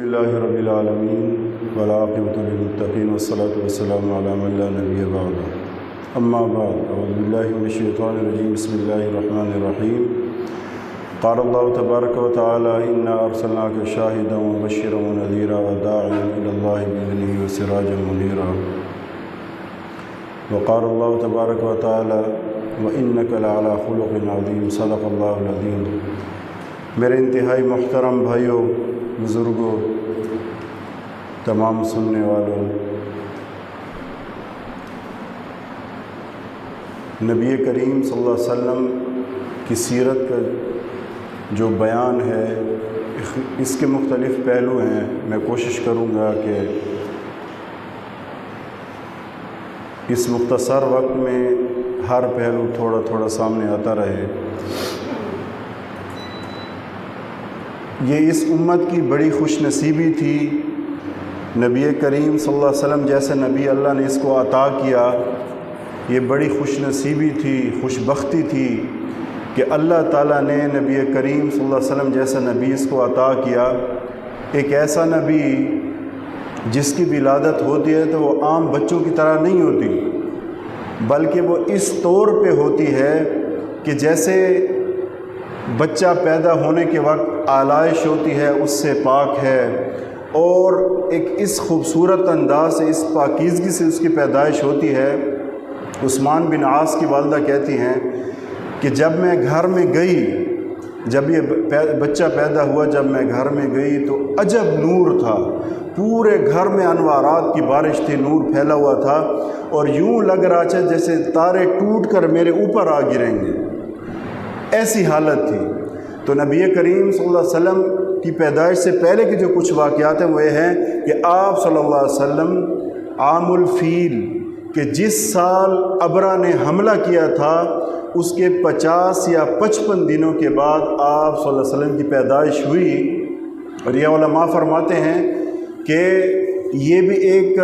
للہ رب العالمین والعاقبۃ للمتقین والصلاة والسلام علی من لا نبی بعدہ اما بعد اعوذ باللہ من الشیطان الرجیم بسم اللہ الرحمن الرحیم قال اللہ تبارک و تعالی انا ارسلناک شاہدا ومبشرا ونذیرا وداعیا الی اللہ باذنہ وسراجا منیرا وقال اللہ تبارک و تعالی وانک لعلی خلق عظیم صدق اللہ العظیم۔ میرے انتہائی محترم بھائیوں، بزرگوں، تمام سننے والوں، نبی کریم صلی اللہ علیہ وسلم کی سیرت کا جو بیان ہے اس کے مختلف پہلو ہیں۔ میں کوشش کروں گا کہ اس مختصر وقت میں ہر پہلو تھوڑا تھوڑا سامنے آتا رہے۔ یہ اس امت کی بڑی خوش نصیبی تھی، نبی کریم صلی اللہ علیہ وسلم جیسے نبی اللہ نے اس کو عطا کیا، یہ بڑی خوش نصیبی تھی، خوش بختی تھی کہ اللہ تعالیٰ نے نبی کریم صلی اللہ علیہ وسلم جیسا نبی اس کو عطا کیا۔ ایک ایسا نبی جس کی ولادت ہوتی ہے تو وہ عام بچوں کی طرح نہیں ہوتی، بلکہ وہ اس طور پہ ہوتی ہے کہ جیسے بچہ پیدا ہونے کے وقت آلائش ہوتی ہے اس سے پاک ہے، اور ایک اس خوبصورت انداز سے، اس پاکیزگی سے اس کی پیدائش ہوتی ہے۔ عثمان بن عاص کی والدہ کہتی ہیں کہ جب میں گھر میں گئی، جب یہ بچہ پیدا ہوا، جب میں گھر میں گئی تو عجب نور تھا، پورے گھر میں انوارات کی بارش تھی، نور پھیلا ہوا تھا، اور یوں لگ رہا تھا جیسے تارے ٹوٹ کر میرے اوپر آ گریں گے، ایسی حالت تھی۔ تو نبی کریم صلی اللہ علیہ وسلم کی پیدائش سے پہلے کے جو کچھ واقعات ہیں وہ یہ ہیں کہ آپ صلی اللہ علیہ وسلم عام الفیل کہ جس سال ابرہ نے حملہ کیا تھا اس کے 50 یا 55 دنوں کے بعد آپ صلی اللہ علیہ وسلم کی پیدائش ہوئی۔ اور یہ علماء فرماتے ہیں کہ یہ بھی ایک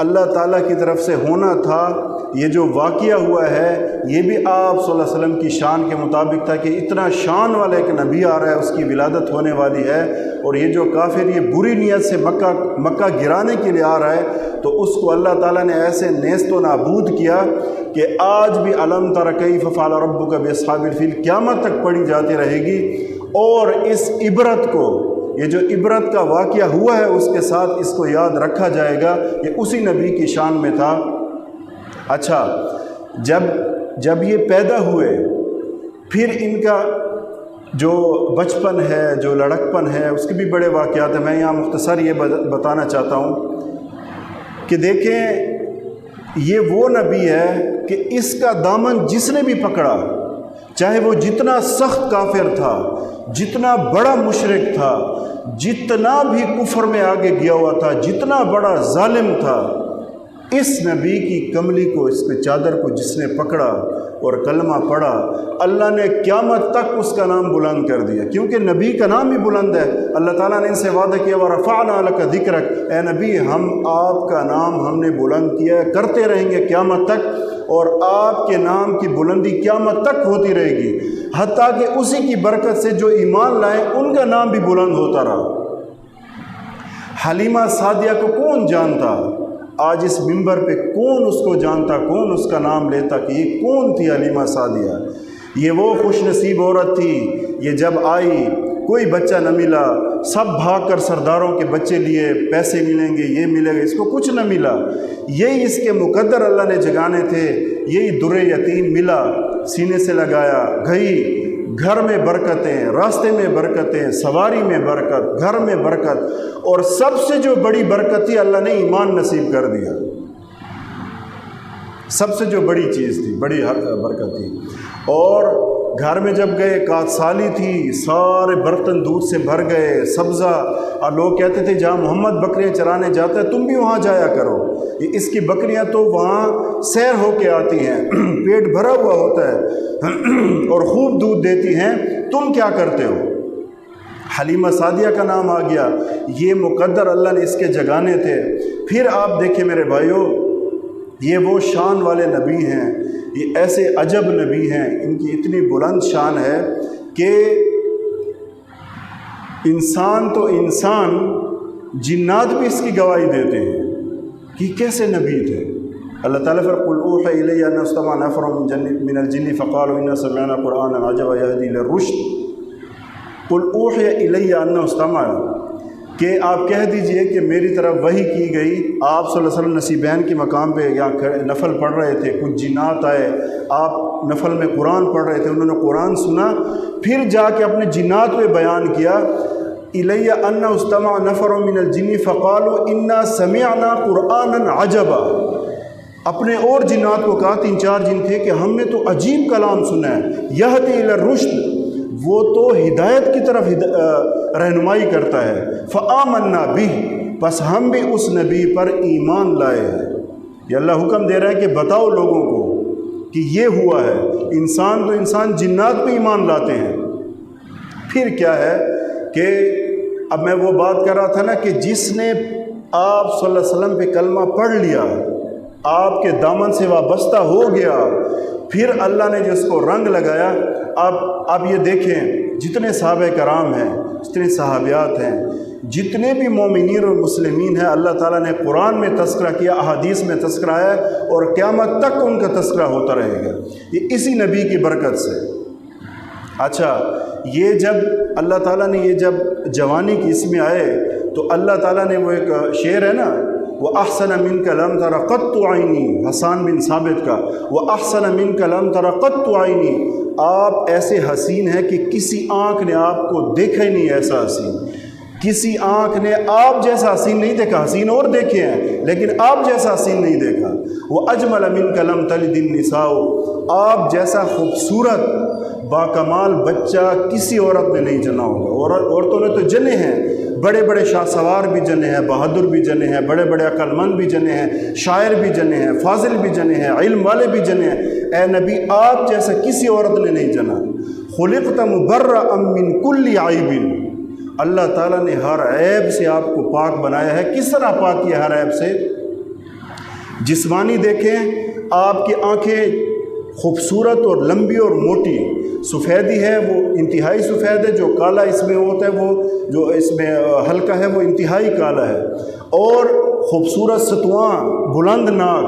اللہ تعالیٰ کی طرف سے ہونا تھا۔ یہ جو واقعہ ہوا ہے یہ بھی آپ صلی اللہ علیہ وسلم کی شان کے مطابق تھا کہ اتنا شان والا ایک نبی آ رہا ہے، اس کی ولادت ہونے والی ہے، اور یہ جو کافر یہ بری نیت سے مکہ گرانے کے لیے آ رہا ہے تو اس کو اللہ تعالیٰ نے ایسے نیست و نابود کیا کہ آج بھی الم تر کیف فعل ربک باصحاب الفیل قیامت تک پڑھی جاتی رہے گی۔ اور اس عبرت کو، یہ جو عبرت کا واقعہ ہوا ہے اس کے ساتھ اس کو یاد رکھا جائے گا، یہ اسی نبی کی شان میں تھا۔ اچھا، جب یہ پیدا ہوئے پھر ان کا جو بچپن ہے، جو لڑکپن ہے، اس کے بھی بڑے واقعات ہیں۔ میں یہاں مختصر یہ بتانا چاہتا ہوں کہ دیکھیں یہ وہ نبی ہے کہ اس کا دامن جس نے بھی پکڑا، چاہے وہ جتنا سخت کافر تھا، جتنا بڑا مشرک تھا، جتنا بھی کفر میں آگے گیا ہوا تھا، جتنا بڑا ظالم تھا، اس نبی کی کملی کو، اس پہ چادر کو جس نے پکڑا اور کلمہ پڑھا، اللہ نے قیامت تک اس کا نام بلند کر دیا، کیونکہ نبی کا نام ہی بلند ہے۔ اللہ تعالیٰ نے ان سے وعدہ کیا وَرَفَعْنَا لَكَ ذِكْرَكَ، اے نبی ہم آپ کا نام ہم نے بلند کیا ہے، کرتے رہیں گے قیامت تک، اور آپ کے نام کی بلندی قیامت تک ہوتی رہے گی، حتیٰ کہ اسی کی برکت سے جو ایمان لائیں ان کا نام بھی بلند ہوتا رہا۔ حلیمہ سعدیہ کو کون جانتا؟ آج اس منبر پہ کون اس کو جانتا، کون اس کا نام لیتا کہ یہ کون تھی حلیمہ سعدیہ؟ یہ وہ خوش نصیب عورت تھی، یہ جب آئی کوئی بچہ نہ ملا، سب بھاگ کر سرداروں کے بچے لیے، پیسے ملیں گے، یہ ملے گا، اس کو کچھ نہ ملا۔ یہی اس کے مقدر اللہ نے جگانے تھے، یہی در یتیم ملا، سینے سے لگایا، گئی، گھر میں برکتیں، راستے میں برکتیں، سواری میں برکت، گھر میں برکت، اور سب سے جو بڑی برکت تھی اللہ نے ایمان نصیب کر دیا۔ سب سے جو بڑی چیز تھی، بڑی برکت تھی۔ اور گھر میں جب گئے، کات سالی تھی، سارے برتن دودھ سے بھر گئے، سبزہ، اور لوگ کہتے تھے جہاں محمد بکریاں چرانے جاتا ہے تم بھی وہاں جایا کرو، اس کی بکریاں تو وہاں سیر ہو کے آتی ہیں، پیٹ بھرا ہوا ہوتا ہے اور خوب دودھ دیتی ہیں، تم کیا کرتے ہو؟ حلیمہ سعدیہ کا نام آ گیا۔ یہ مقدر اللہ نے اس کے جگانے تھے۔ پھر آپ دیکھیں میرے بھائیوں، یہ وہ شان والے نبی ہیں، یہ ایسے عجب نبی ہیں، ان کی اتنی بلند شان ہے کہ انسان تو انسان، جنات بھی اس کی گواہی دیتے ہیں کہ کیسے نبی تھے۔ اللہ تعالیٰ پر قل اوحی الی انہ استمع نفر من الجن فقالوا انا سمعنا قرآنا عجبا یہدی الی الرشد۔ قل اوحی الی انہ استمع، کہ آپ کہہ دیجئے کہ میری طرف وحی کی گئی۔ آپ صلی اللہ علیہ وسلم نصیبین کے مقام پہ یہاں نفل پڑھ رہے تھے، کچھ جنات آئے، آپ نفل میں قرآن پڑھ رہے تھے، انہوں نے قرآن سنا، پھر جا کے اپنے جنات پہ بیان کیا الی انہ استمع نفر من الجن فقالوا انا سمعنا قرآنا عجبا۔ اپنے اور جنات کو کہا، 3-4 جن تھے، کہ ہم نے تو عجیب کلام سنا ہے، یہدی الی الرشد، وہ تو ہدایت کی طرف رہنمائی کرتا ہے، فآمنا بہ، پس ہم بھی اس نبی پر ایمان لائے ہیں۔ یہ اللہ حکم دے رہا ہے کہ بتاؤ لوگوں کو کہ یہ ہوا ہے۔ انسان تو انسان، جنات پہ ایمان لاتے ہیں۔ پھر کیا ہے کہ اب میں وہ بات کر رہا تھا نا کہ جس نے آپ صلی اللہ علیہ وسلم پہ کلمہ پڑھ لیا، آپ کے دامن سے وابستہ ہو گیا، پھر اللہ نے جس کو رنگ لگایا۔ اب یہ دیکھیں، جتنے صحابہ کرام ہیں، جتنے صحابیات ہیں، جتنے بھی مومنین اور مسلمین ہیں، اللہ تعالیٰ نے قرآن میں تذکرہ کیا، احادیث میں تذکرہ ہے، اور قیامت تک ان کا تذکرہ ہوتا رہے گا، یہ اسی نبی کی برکت سے۔ اچھا، یہ جب اللہ تعالیٰ نے یہ جب جوانی کی اس میں آئے تو اللہ تعالیٰ نے وہ ایک شعر ہے نا، وَأَحْسَنَ مِنْكَ لَمْ تَرَ قَطُّ عَيْنِي، حسان بن ثابت کا، وَأَحْسَنَ مِنْكَ لَمْ تَرَ قَطُّ عَيْنِي، آپ ایسے حسین ہیں کہ کسی آنکھ نے آپ کو دیکھا ہی نہیں ایسا حسین، کسی آنکھ نے آپ جیسا حسین نہیں دیکھا، حسین اور دیکھے ہیں لیکن آپ جیسا حسین نہیں دیکھا۔ وَأَجْمَلَ مِنْكَ لَمْ تَلِدِ النِّسَاءُ، آپ جیسا خوبصورت باکمال بچہ کسی عورت نے نہیں جنا ہوگا۔ اور عورتوں نے تو جنے ہیں، بڑے بڑے شاہ سوار بھی جنے ہیں، بہادر بھی جنے ہیں، بڑے بڑے عقل مند بھی جنے ہیں، شاعر بھی جنے ہیں، فاضل بھی جنے ہیں، علم والے بھی جنے ہیں۔ اے نبی، آپ جیسا کسی عورت نے نہیں جنا۔ خلقت مبرأ من کل عیب، اللہ تعالیٰ نے ہر عیب سے آپ کو پاک بنایا ہے۔ کس طرح پاک کیا ہر عیب سے؟ جسمانی دیکھیں، آپ کی آنکھیں خوبصورت اور لمبی اور موٹی، سفیدی ہے وہ انتہائی سفید ہے، جو کالا اس میں ہوتا ہے وہ جو اس میں ہلکا ہے وہ انتہائی کالا ہے، اور خوبصورت ستواں، بلند ناک،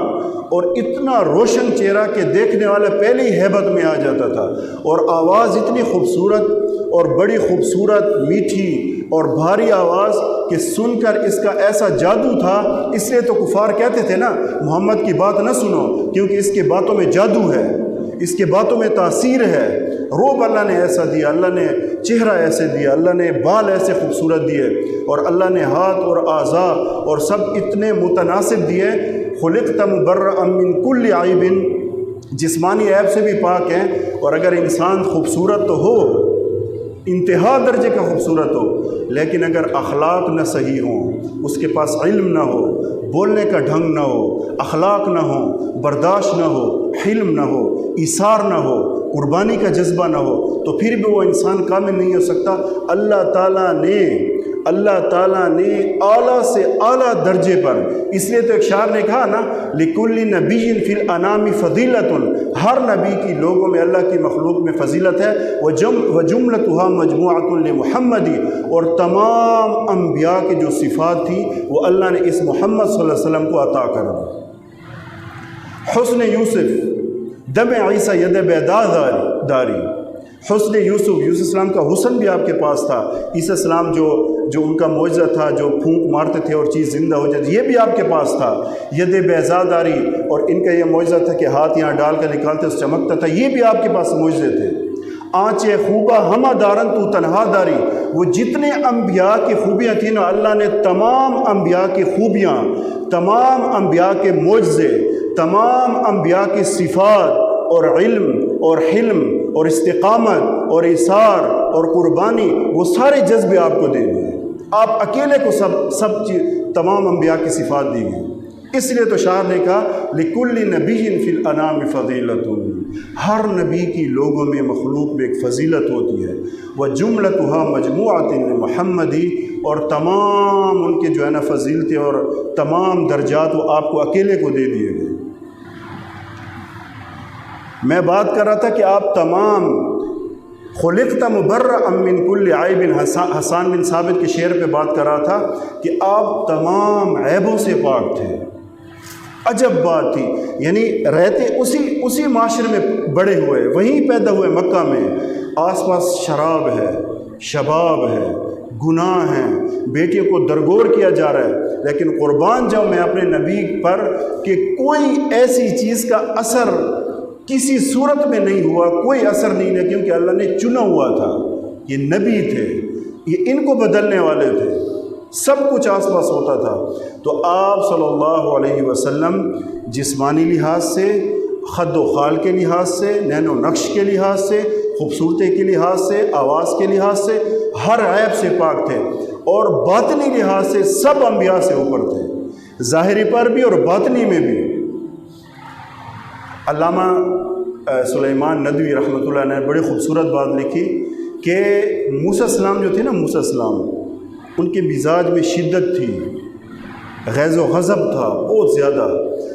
اور اتنا روشن چہرہ کہ دیکھنے والا پہلے ہی ہیبت میں آ جاتا تھا، اور آواز اتنی خوبصورت اور بڑی خوبصورت، میٹھی اور بھاری آواز کہ سن کر اس کا ایسا جادو تھا۔ اس لیے تو کفار کہتے تھے نا، محمد کی بات نہ سنو کیونکہ اس کے باتوں میں جادو ہے، اس کے باتوں میں تاثیر ہے۔ روب اللہ نے ایسا دیا، اللہ نے چہرہ ایسے دیا، اللہ نے بال ایسے خوبصورت دیے، اور اللہ نے ہاتھ اور اعضاء اور سب اتنے متناسب دیے۔ خلقت مبرأ من کل عیب، جسمانی عیب سے بھی پاک ہیں، اور اگر انسان خوبصورت تو ہو، انتہا درجے کا خوبصورت ہو، لیکن اگر اخلاق نہ صحیح ہوں، اس کے پاس علم نہ ہو، بولنے کا ڈھنگ نہ ہو، اخلاق نہ ہو، برداشت نہ ہو، حلم نہ ہو، ایثار نہ ہو، قربانی کا جذبہ نہ ہو، تو پھر بھی وہ انسان کامل نہیں ہو سکتا۔ اللہ تعالیٰ نے اعلیٰ سے اعلیٰ درجے پر، اس لیے تو ایک شاعر نے کہا نا، لِكُلِّ نَبِيٍّ فِي الْأَنَامِ فَضِيلَةٌ، ہر نبی کی لوگوں میں، اللہ کی مخلوق میں فضیلت ہے۔ وَجُمْلَتُهَا مَجْمُوعَةٌ لِمُحَمَّدٍ، اور تمام انبیاء کی جو صفات تھی وہ اللہ نے اس محمد صلی اللہ علیہ وسلم کو عطا کر دی۔ حسن یوسف دم عیسیٰ ید بیدا داری، حسن یوسف السلام کا حسن بھی آپ کے پاس تھا۔ عیسیٰ السلام جو ان کا معجزہ تھا، جو پھونک مارتے تھے اور چیز زندہ ہو جاتی، یہ بھی آپ کے پاس تھا۔ ید بیضا داری، اور ان کا یہ معجزہ تھا کہ ہاتھ یہاں ڈال کر نکالتے اس چمکتا تھا، یہ بھی آپ کے پاس معجزے تھے۔ آنچے خوبہ ہمہ دارن تو تنہا داری، وہ جتنے انبیاء کی خوبیاں تھیں نا، اللہ نے تمام انبیاء کی خوبیاں، تمام انبیاء کے معجزے، تمام انبیاء کی صفات اور علم اور حلم اور استقامت اور ایثار اور قربانی، وہ سارے جذبے آپ کو دے دیے۔ آپ اکیلے کو سب چیز، تمام انبیاء کی صفات دی گئی۔ اس لیے تو شاعر نے کہا لِكُلِّ نَبِيٍّ فِي الْأَنَامِ فَضِيلَةٌ، ہر نبی کی لوگوں میں، مخلوق میں ایک فضیلت ہوتی ہے۔ وَجُمْلَتُهَا مَجْمُوعَةٌ لِمُحَمَّدٍ، اور تمام ان کے جو ہے نا فضیلتیں اور تمام درجات وہ آپ کو اکیلے کو دے دیے گئے۔ میں بات کر رہا تھا کہ آپ تمام خلقت مبرأ من کل عیب، حسان بن ثابت کے شعر پہ بات کر رہا تھا کہ آپ تمام عیبوں سے پاک تھے۔ عجب بات تھی، یعنی رہتے اسی معاشرے میں بڑے ہوئے، وہیں پیدا ہوئے مکہ میں، آس پاس شراب ہے، شباب ہے، گناہ ہیں، بیٹیوں کو درگور کیا جا رہا ہے، لیکن قربان جاؤں میں اپنے نبی پر کہ کوئی ایسی چیز کا اثر کسی صورت میں نہیں ہوا، کوئی اثر نہیں ہے، کیونکہ اللہ نے چنا ہوا تھا، یہ نبی تھے، یہ ان کو بدلنے والے تھے، سب کچھ آس پاس ہوتا تھا۔ تو آپ صلی اللہ علیہ وسلم جسمانی لحاظ سے، خد و خال کے لحاظ سے، نین و نقش کے لحاظ سے، خوبصورتی کے لحاظ سے، آواز کے لحاظ سے، ہر عیب سے پاک تھے، اور باطنی لحاظ سے سب انبیاء سے اوپر تھے، ظاہری پر بھی اور باطنی میں بھی۔ علامہ سلیمان ندوی رحمۃ اللہ نے بڑی خوبصورت بات لکھی کہ موسیٰ السلام جو تھے نا، موسیٰ السلام، ان کے مزاج میں شدت تھی، غیظ و غضب تھا بہت زیادہ،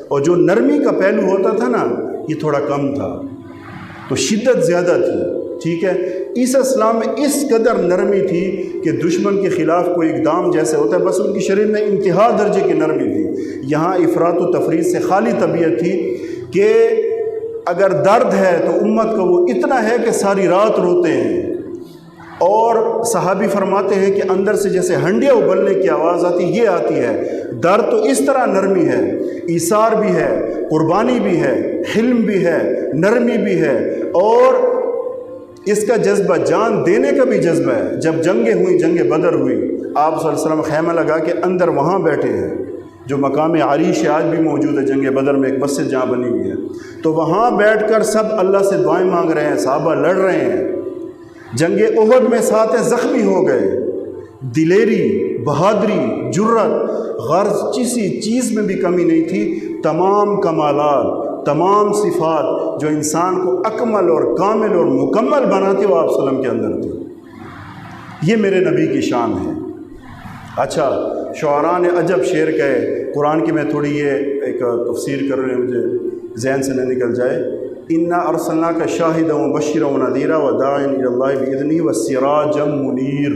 اور جو نرمی کا پہلو ہوتا تھا نا یہ تھوڑا کم تھا، تو شدت زیادہ تھی، ٹھیک ہے۔ عیسیٰ السلام میں اس قدر نرمی تھی کہ دشمن کے خلاف کوئی اقدام جیسے ہوتا ہے، بس ان کی شریر میں انتہا درجے کی نرمی تھی۔ یہاں افراط و تفریط سے خالی طبیعت تھی کہ اگر درد ہے تو امت کا وہ اتنا ہے کہ ساری رات روتے ہیں، اور صحابی فرماتے ہیں کہ اندر سے جیسے ہنڈیا ابلنے کی آواز آتی، یہ آتی ہے۔ درد تو اس طرح نرمی ہے، ایثار بھی ہے، قربانی بھی ہے، حلم بھی ہے، نرمی بھی ہے، اور اس کا جذبہ جان دینے کا بھی جذبہ ہے۔ جب جنگیں ہوئیں، جنگ بدر ہوئی، آپ صلی اللہ علیہ وسلم خیمہ لگا کے اندر وہاں بیٹھے ہیں، جو مقام عریش آج بھی موجود ہے، جنگ بدر میں ایک مسجد جہاں بنی ہوئی ہے، تو وہاں بیٹھ کر سب اللہ سے دعائیں مانگ رہے ہیں، صحابہ لڑ رہے ہیں۔ جنگ احد میں ساتھ زخمی ہو گئے، دلیری، بہادری، جرت، غرض کسی چیز میں بھی کمی نہیں تھی، تمام کمالات، تمام صفات جو انسان کو اکمل اور کامل اور مکمل بناتے وہ آپ صلی اللہ علیہ وسلم کے اندر تھے۔ یہ میرے نبی کی شان ہے۔ اچھا، شعراء نے عجب شعر کہے، قرآن کی میں تھوڑی یہ ایک تفسیر کر رہے ہیں، مجھے ذہن سے نہ نکل جائے۔ انا ارسلناک شاہدا وبشرا ونذیرا وداعیا الی اللہ باذنہ وسراجا منیر۔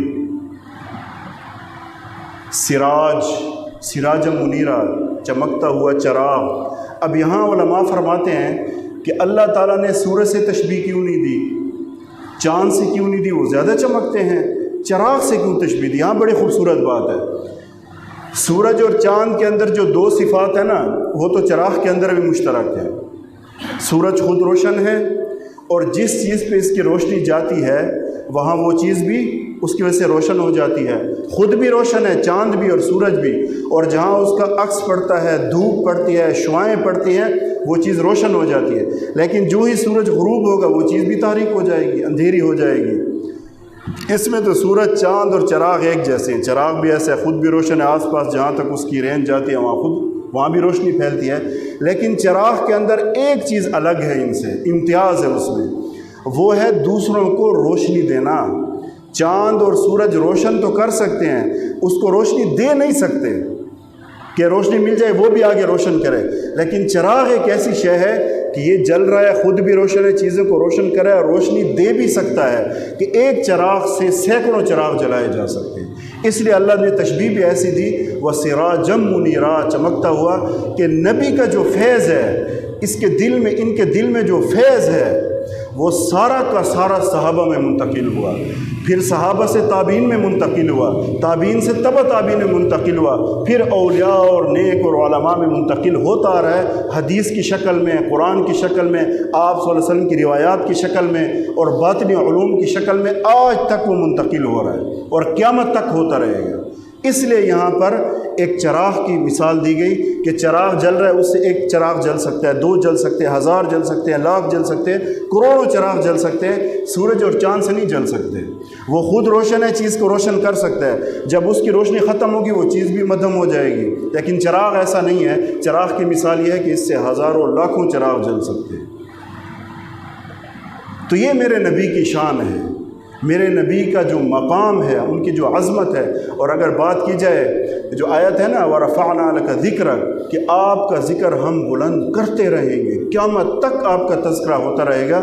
سراج منیرا، چمکتا ہوا چراغ۔ اب یہاں علماء فرماتے ہیں کہ اللہ تعالیٰ نے سورج سے تشبیہ کیوں نہیں دی، چاند سے کیوں نہیں دی، وہ زیادہ چمکتے ہیں، چراغ سے کیوں تشبیہ دی؟ یہاں بڑی خوبصورت بات ہے۔ سورج اور چاند کے اندر جو دو صفات ہیں نا، وہ تو چراغ کے اندر بھی مشترک ہے۔ سورج خود روشن ہے، اور جس چیز پہ اس کی روشنی جاتی ہے وہاں وہ چیز بھی اس کی وجہ سے روشن ہو جاتی ہے۔ خود بھی روشن ہے، چاند بھی اور سورج بھی، اور جہاں اس کا عکس پڑتا ہے، دھوپ پڑتی ہے، شعاعیں پڑتی ہیں، وہ چیز روشن ہو جاتی ہے۔ لیکن جو ہی سورج غروب ہوگا وہ چیز بھی تاریک ہو جائے گی، اندھیری ہو جائے گی۔ اس میں تو سورج، چاند اور چراغ ایک جیسے ہیں۔ چراغ بھی ایسا ہے، خود بھی روشن ہے، آس پاس جہاں تک اس کی رینج جاتی ہے وہاں بھی روشنی پھیلتی ہے۔ لیکن چراغ کے اندر ایک چیز الگ ہے، ان سے امتیاز ہے اس میں، وہ ہے دوسروں کو روشنی دینا۔ چاند اور سورج روشن تو کر سکتے ہیں، اس کو روشنی دے نہیں سکتے کہ روشنی مل جائے وہ بھی آگے روشن کرے۔ لیکن چراغ ایک ایسی شے ہے کہ یہ جل رہا ہے، خود بھی روشن ہے، چیزوں کو روشن کرے، اور روشنی دے بھی سکتا ہے کہ ایک چراغ سے سینکڑوں چراغ جلائے جا سکتے ہیں۔ اس لیے اللہ نے تشبیہ بھی ایسی دی، وَسِرَاجًا مُنِيرًا، چمکتا ہوا، کہ نبی کا جو فیض ہے، اس کے دل میں، ان کے دل میں جو فیض ہے وہ سارا کا سارا صحابہ میں منتقل ہوا، پھر صحابہ سے تابعین میں منتقل ہوا، تابعین سے تبع تابعین میں منتقل ہوا، پھر اولیاء اور نیک اور علماء میں منتقل ہوتا آ رہا ہے، حدیث کی شکل میں، قرآن کی شکل میں، آپ صلی اللہ علیہ وسلم کی روایات کی شکل میں، اور باطنی علوم کی شکل میں، آج تک وہ منتقل ہو رہا ہے اور قیامت تک ہوتا رہے گا۔ اس لیے یہاں پر ایک چراغ کی مثال دی گئی کہ چراغ جل رہا ہے، اس سے ایک چراغ جل سکتا ہے، دو جل سکتے ہیں، ہزار جل سکتے ہیں، لاکھ جل سکتے ہیں، کروڑوں چراغ جل سکتے ہیں۔ سورج اور چاند سے نہیں جل سکتے، وہ خود روشن ہے، چیز کو روشن کر سکتا ہے، جب اس کی روشنی ختم ہوگی وہ چیز بھی مدھم ہو جائے گی۔ لیکن چراغ ایسا نہیں ہے، چراغ کی مثال یہ ہے کہ اس سے ہزاروں لاکھوں چراغ جل سکتے ہیں۔ تو یہ میرے نبی کی شان ہے، میرے نبی کا جو مقام ہے، ان کی جو عظمت ہے۔ اور اگر بات کی جائے جو آیت ہے نا، وَرَفَعْنَا لَكَ ذِكْرَكَ، کہ آپ کا ذکر ہم بلند کرتے رہیں گے، قیامت تک آپ کا تذکرہ ہوتا رہے گا۔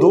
2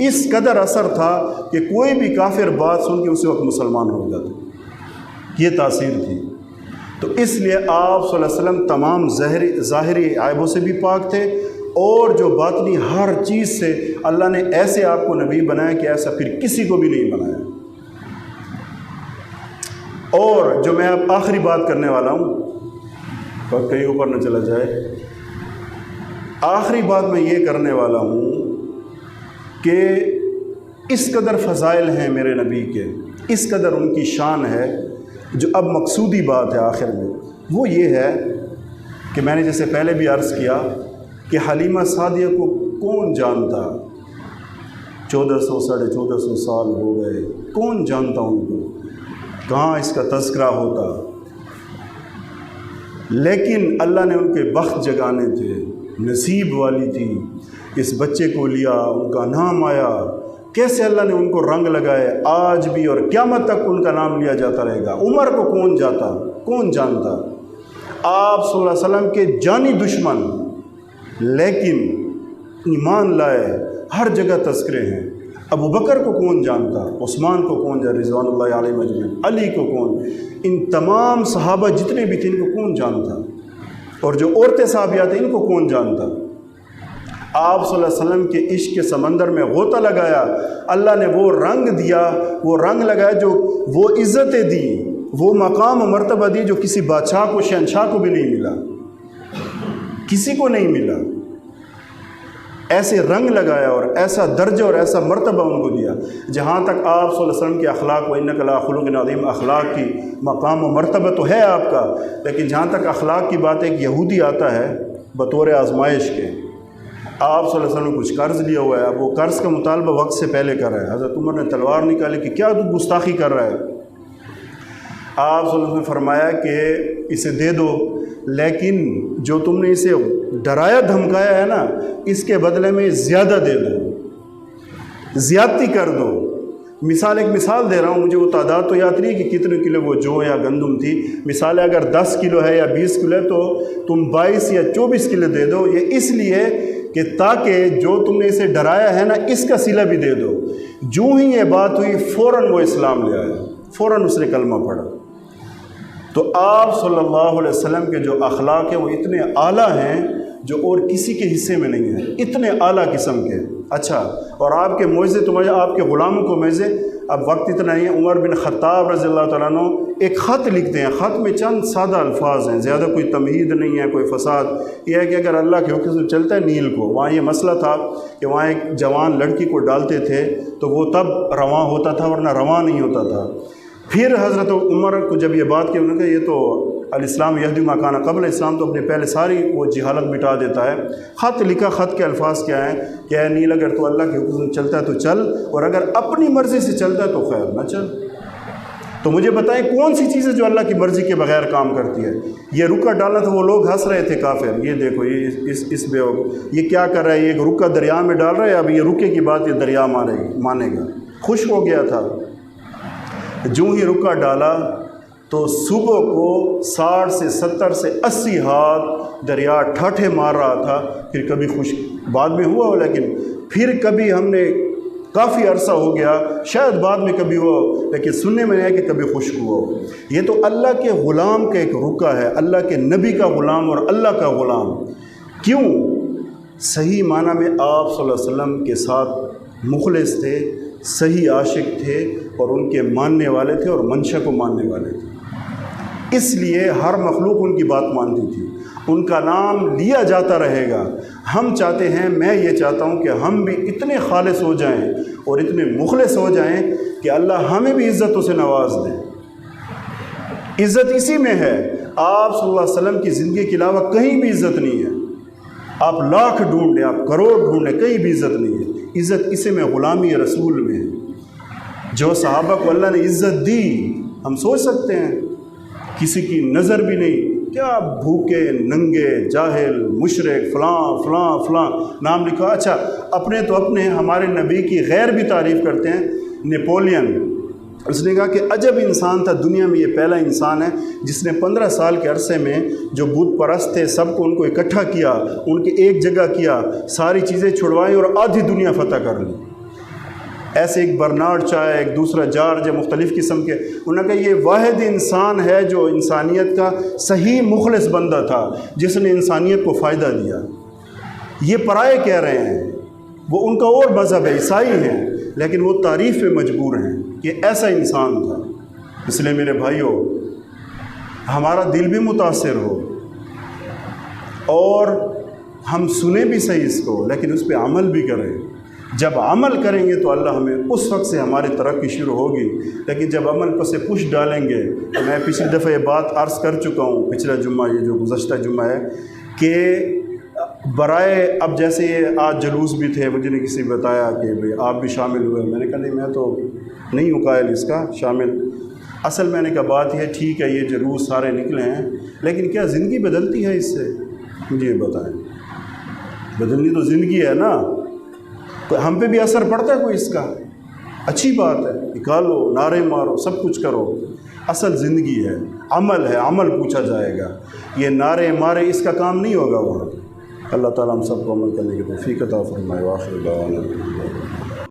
اس قدر اثر تھا کہ کوئی بھی کافر بات سن کے اسی وقت مسلمان ہو جاتا، یہ تاثیر تھی۔ تو اس لیے آپ صلی اللہ علیہ وسلم تمام ظاہری عیبوں سے بھی پاک تھے، اور جو باطنی ہر چیز سے اللہ نے ایسے آپ کو نبی بنایا کہ ایسا پھر کسی کو بھی نہیں بنایا۔ اور جو میں اب آخری بات کرنے والا ہوں، اور کہیں اوپر نہ چلا جائے، آخری بات میں یہ کرنے والا ہوں کہ اس قدر فضائل ہیں میرے نبی کے، اس قدر ان کی شان ہے، جو اب مقصودی بات ہے آخر میں وہ یہ ہے کہ میں نے جیسے پہلے بھی عرض کیا کہ حلیمہ سعدیہ کو کون جانتا، 1400 ساڑھے 1400 سال ہو گئے، کون جانتا ان کو، کہاں اس کا تذکرہ ہوتا، لیکن اللہ نے ان کے بخت جگانے تھے، نصیب والی تھی، اس بچے کو لیا، ان کا نام آیا، کیسے اللہ نے ان کو رنگ لگائے، آج بھی اور قیامت تک ان کا نام لیا جاتا رہے گا۔ عمر کو کون جانتا، آپ صلی اللہ علیہ وسلم کے جانی دشمن، لیکن ایمان لائے، ہر جگہ تذکرے ہیں۔ ابو بکر کو کون جانتا، عثمان کو کون جانتا، رضوان اللہ علیہ مجمعین، علی کو کون، ان تمام صحابہ جتنے بھی تھے ان کو کون جانتا، اور جو عورتیں صحابیات ہیں ان کو کون جانتا۔ آپ صلی اللہ علیہ وسلم کے عشق کے سمندر میں غوطہ لگایا، اللہ نے وہ رنگ دیا، وہ رنگ لگایا جو وہ عزتیں دی، وہ مقام و مرتبہ دی جو کسی بادشاہ کو، شہنشاہ کو بھی نہیں ملا، کسی کو نہیں ملا۔ ایسے رنگ لگایا اور ایسا درجہ اور ایسا مرتبہ ان کو دیا۔ جہاں تک آپ صلی اللہ علیہ وسلم کے اخلاق، وَإِنَّكَ لَعَلَىٰ خُلُقٍ عَظِيمٍ، اخلاق کی مقام و مرتبہ تو ہے آپ کا، لیکن جہاں تک اخلاق کی بات ہے، ایک یہودی آتا ہے بطور آزمائش کے، آپ صلی اللہ علیہ وسلم نے کچھ قرض لیا ہوا ہے، اب وہ قرض کا مطالبہ وقت سے پہلے کر رہا ہے، حضرت عمر نے تلوار نکالی کہ کیا تو گستاخی کر رہا ہے؟ آپ صلی اللہ علیہ وسلم نے فرمایا کہ اسے دے دو، لیکن جو تم نے اسے ڈرایا دھمکایا ہے نا، اس کے بدلے میں زیادہ دے دو، زیادتی کر دو۔ ایک مثال دے رہا ہوں، مجھے وہ تعداد تو یاد نہیں کہ کتنے کلو وہ جو یا گندم تھی، مثال ہے اگر 10 کلو ہے یا 20 کلو ہے تو تم 22 یا 24 کلو دے دو، یہ اس لیے کہ تاکہ جو تم نے اسے ڈرایا ہے نا اس کا صلہ بھی دے دو۔ جو ہی یہ بات ہوئی فوراً وہ اسلام لے آیا، فوراً اس نے کلمہ پڑھا۔ تو آپ صلی اللہ علیہ وسلم کے جو اخلاق ہیں وہ اتنے اعلیٰ ہیں جو اور کسی کے حصے میں نہیں ہیں، اتنے اعلیٰ قسم کے۔ اچھا، اور آپ کے معجزے تو آپ کے غلاموں کو معجزے، اب وقت اتنا ہی ہے، عمر بن خطاب رضی اللہ تعالیٰ عنہ ایک خط لکھتے ہیں، خط میں چند سادہ الفاظ ہیں، زیادہ کوئی تمہید نہیں ہے، کوئی فساد، یہ ہے کہ اگر اللہ کے حکم سے چلتا ہے نیل کو، وہاں یہ مسئلہ تھا کہ وہاں ایک جوان لڑکی کو ڈالتے تھے تو وہ تب رواں ہوتا تھا ورنہ رواں نہیں ہوتا تھا۔ پھر حضرت عمر کو جب یہ بات کی، انہوں نے کہا یہ تو الاسلام یہدی ما کان قبل، اسلام تو اپنے پہلے ساری وہ جہالت مٹا دیتا ہے۔ خط لکھا، خط کے الفاظ کیا ہیں کہ اے نیل اگر تو اللہ کے حکم سے چلتا ہے تو چل، اور اگر اپنی مرضی سے چلتا ہے تو خیر نہ چل۔ تو مجھے بتائیں کون سی چیز ہے جو اللہ کی مرضی کے بغیر کام کرتی ہے؟ یہ رکا ڈالنا تھا، وہ لوگ ہنس رہے تھے کافر، یہ دیکھو یہ اس یہ کیا کر رہا ہے، یہ ایک رکا دریا میں ڈال رہا ہے، اب یہ رکے کی بات یہ دریا مانے گا۔ خوش ہو گیا تھا، جو ہی رکا ڈالا تو صبح کو 60 سے 70 سے 80 ہاتھ دریا ٹھاٹھے مار رہا تھا۔ پھر کبھی خوش بعد میں ہوا ہو، لیکن پھر کبھی ہم نے کافی عرصہ ہو گیا، شاید بعد میں کبھی ہوا، لیکن سننے میں ہے کہ کبھی خشک ہوا ہو۔ یہ تو اللہ کے غلام کا ایک رکا ہے، اللہ کے نبی کا غلام اور اللہ کا غلام۔ کیوں؟ صحیح معنی میں آپ صلی اللہ علیہ وسلم کے ساتھ مخلص تھے، صحیح عاشق تھے، اور ان کے ماننے والے تھے اور منشا کو ماننے والے تھے۔ اس لیے ہر مخلوق ان کی بات مانتی تھی، ان کا نام لیا جاتا رہے گا۔ ہم چاہتے ہیں، میں یہ چاہتا ہوں کہ ہم بھی اتنے خالص ہو جائیں اور اتنے مخلص ہو جائیں کہ اللہ ہمیں بھی عزتوں سے نواز دے۔ عزت اسی میں ہے، آپ صلی اللہ علیہ وسلم کی زندگی کے علاوہ کہیں بھی عزت نہیں ہے۔ آپ لاکھ ڈھونڈ لیں، آپ کروڑ ڈھونڈ لیں، کہیں بھی عزت نہیں ہے۔ عزت اسے میں غلامی رسول میں ہے۔ جو صحابہ کو اللہ نے عزت دی، ہم سوچ سکتے ہیں کسی کی نظر بھی نہیں، کیا بھوکے ننگے جاہل مشرک فلاں فلاں فلاں نام لکھا۔ اچھا، اپنے تو اپنے، ہمارے نبی کی غیر بھی تعریف کرتے ہیں۔ نیپولین، اس نے کہا کہ عجب انسان تھا، دنیا میں یہ پہلا انسان ہے جس نے 15 سال کے عرصے میں جو بت پرست تھے سب کو ان کو اکٹھا کیا، ان کے ایک جگہ کیا، ساری چیزیں چھڑوائی اور آدھی دنیا فتح کر لی۔ ایسے ایک برنارڈ شاہ ہے، ایک دوسرا جارج ہے، مختلف قسم کے. انہوں نے کہا یہ واحد انسان ہے جو انسانیت کا صحیح مخلص بندہ تھا، جس نے انسانیت کو فائدہ دیا. یہ پرائے کہہ رہے ہیں، وہ ان کا اور مذہب ہے، عیسائی ہیں، لیکن وہ تعریف پہ مجبور ہیں کہ ایسا انسان تھا. اس لیے میرے بھائیوں، ہمارا دل بھی متاثر ہو اور ہم سنیں بھی صحیح اس کو، لیکن اس پہ عمل بھی کریں. جب عمل کریں گے تو اللہ ہمیں اس وقت سے ہماری ترقی شروع ہوگی. لیکن جب عمل پر سے پش ڈالیں گے تو میں پچھلی دفعہ یہ بات عرض کر چکا ہوں، پچھلا جمعہ، یہ جو گزشتہ جمعہ ہے، کہ برائے اب جیسے یہ آج جلوس بھی تھے، مجھے نے کسی بتایا کہ بھئی آپ بھی شامل ہوئے. میں نے کہا نہیں، میں تو نہیں ہوں قائل اس کا شامل. اصل میں نے کہا بات یہ ٹھیک ہے، یہ جلوس سارے نکلے ہیں، لیکن کیا زندگی بدلتی ہے اس سے؟ مجھے یہ بتائیں. بدلنی تو زندگی ہے نا، تو ہم پہ بھی اثر پڑتا ہے کوئی اس کا؟ اچھی بات ہے، نکالو، نعرے مارو، سب کچھ کرو. اصل زندگی ہے، عمل ہے، عمل پوچھا جائے گا. یہ نعرے مارے اس کا کام نہیں ہوگا وہاں. اللہ تعالیٰ ہم سب کو عمل کرنے کی توفیق عطا فرمائے. وآخر دعوانا